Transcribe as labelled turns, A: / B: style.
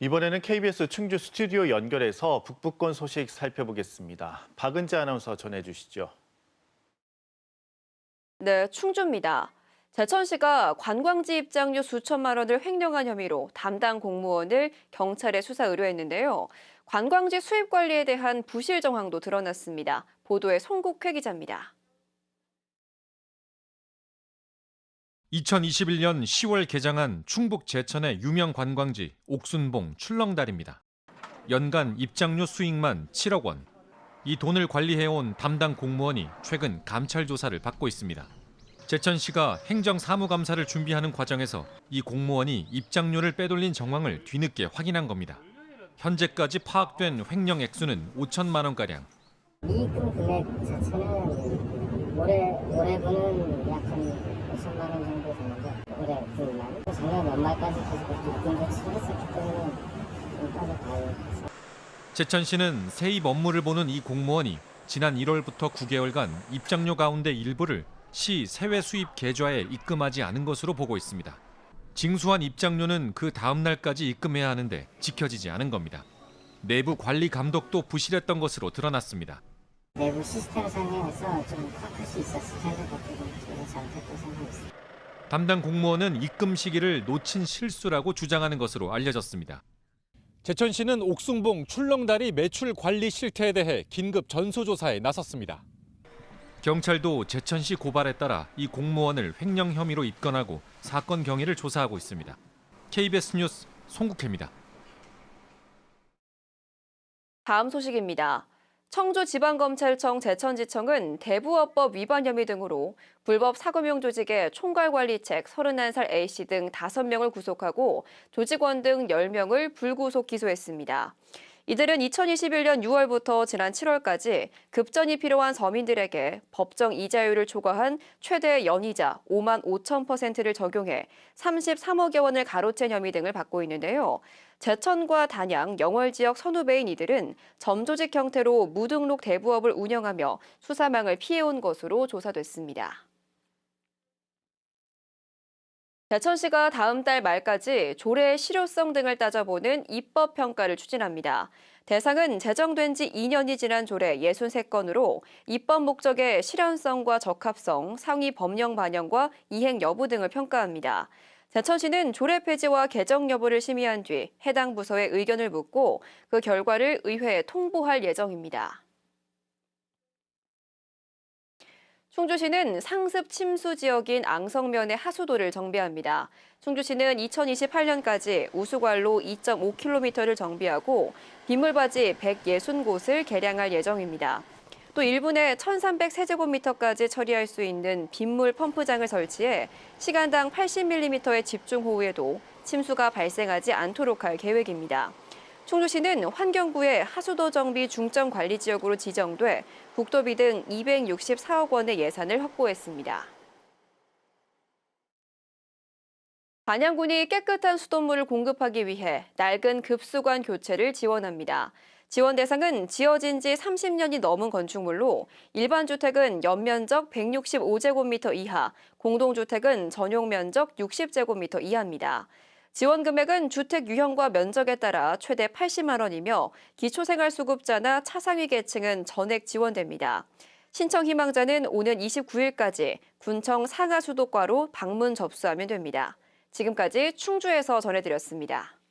A: 이번에는 KBS 충주 스튜디오 연결해서 북부권 소식 살펴보겠습니다. 박은지 아나운서 전해주시죠.
B: 네, 충주입니다. 제천시가 관광지 입장료 수천만 원을 횡령한 혐의로 담당 공무원을 경찰에 수사 의뢰했는데요. 관광지 수입 관리에 대한 부실 정황도 드러났습니다. 보도에 송국회 기자입니다.
C: 2021년 10월 개장한 충북 제천의 유명 관광지 옥순봉 출렁다리입니다. 연간 입장료 수익만 7억 원. 이 돈을 관리해온 담당 공무원이 최근 감찰 조사를 받고 있습니다. 제천시가 행정사무감사를 준비하는 과정에서 이 공무원이 입장료를 빼돌린 정황을 뒤늦게 확인한 겁니다. 현재까지 파악된 횡령 액수는 5천만 원가량.
D: 이익금 금액 자체는 올해분은 약 한 5천만 원 정도 되는데 올해 분만 작년 연말까지 계속 이익금 조치를 했었기 때문에 좀 따져봐요.
C: 제천시는 세입 업무를 보는 이 공무원이 지난 1월부터 9개월간 입장료 가운데 일부를 시 세외 수입 계좌에 입금하지 않은 것으로 보고 있습니다. 징수한 입장료는 그 다음 날까지 입금해야 하는데 지켜지지 않은 겁니다. 내부 관리 감독도 부실했던 것으로 드러났습니다.
D: 내부 시스템 상에서 좀 파악할 수 있었을 텐데 그것도 제가 잘못했다고 생각했습니다.
C: 담당 공무원은 입금 시기를 놓친 실수라고 주장하는 것으로 알려졌습니다. 제천시는 옥순봉 출렁다리 매출 관리 실태에 대해 긴급 전수조사에 나섰습니다. 경찰도 제천시 고발에 따라 이 공무원을 횡령 혐의로 입건하고 사건 경위를 조사하고 있습니다. KBS 뉴스 송국혜입니다.
B: 다음 소식입니다. 청주지방검찰청 제천지청은 대부업법 위반 혐의 등으로 불법 사금융 조직의 총괄관리책 31살 A씨 등 5명을 구속하고 조직원 등 10명을 불구속 기소했습니다. 이들은 2021년 6월부터 지난 7월까지 급전이 필요한 서민들에게 법정 이자율을 초과한 최대 연이자 5만 5천%를 적용해 33억여 원을 가로챈 혐의 등을 받고 있는데요. 제천과 단양, 영월 지역 선후배인 이들은 점조직 형태로 무등록 대부업을 운영하며 수사망을 피해온 것으로 조사됐습니다. 제천시가 다음 달 말까지 조례의 실효성 등을 따져보는 입법평가를 추진합니다. 대상은 제정된 지 2년이 지난 조례 63건으로 입법 목적의 실현성과 적합성, 상위 법령 반영과 이행 여부 등을 평가합니다. 제천시는 조례 폐지와 개정 여부를 심의한 뒤 해당 부서에 의견을 묻고 그 결과를 의회에 통보할 예정입니다. 충주시는 상습 침수 지역인 앙성면의 하수도를 정비합니다. 충주시는 2028년까지 우수관로 2.5km를 정비하고 빗물바지 160곳을 개량할 예정입니다. 또 1분에 1,300세제곱미터까지 처리할 수 있는 빗물 펌프장을 설치해 시간당 80mm의 집중호우에도 침수가 발생하지 않도록 할 계획입니다. 충주시는 환경부의 하수도 정비 중점 관리 지역으로 지정돼 국도비 등 264억 원의 예산을 확보했습니다. 단양군이 깨끗한 수돗물을 공급하기 위해 낡은 급수관 교체를 지원합니다. 지원 대상은 지어진 지 30년이 넘은 건축물로 일반 주택은 연면적 165제곱미터 이하, 공동주택은 전용 면적 60제곱미터 이하입니다. 지원 금액은 주택 유형과 면적에 따라 최대 80만 원이며 기초생활수급자나 차상위 계층은 전액 지원됩니다. 신청 희망자는 오는 29일까지 군청 상하수도과로 방문 접수하면 됩니다. 지금까지 충주에서 전해드렸습니다.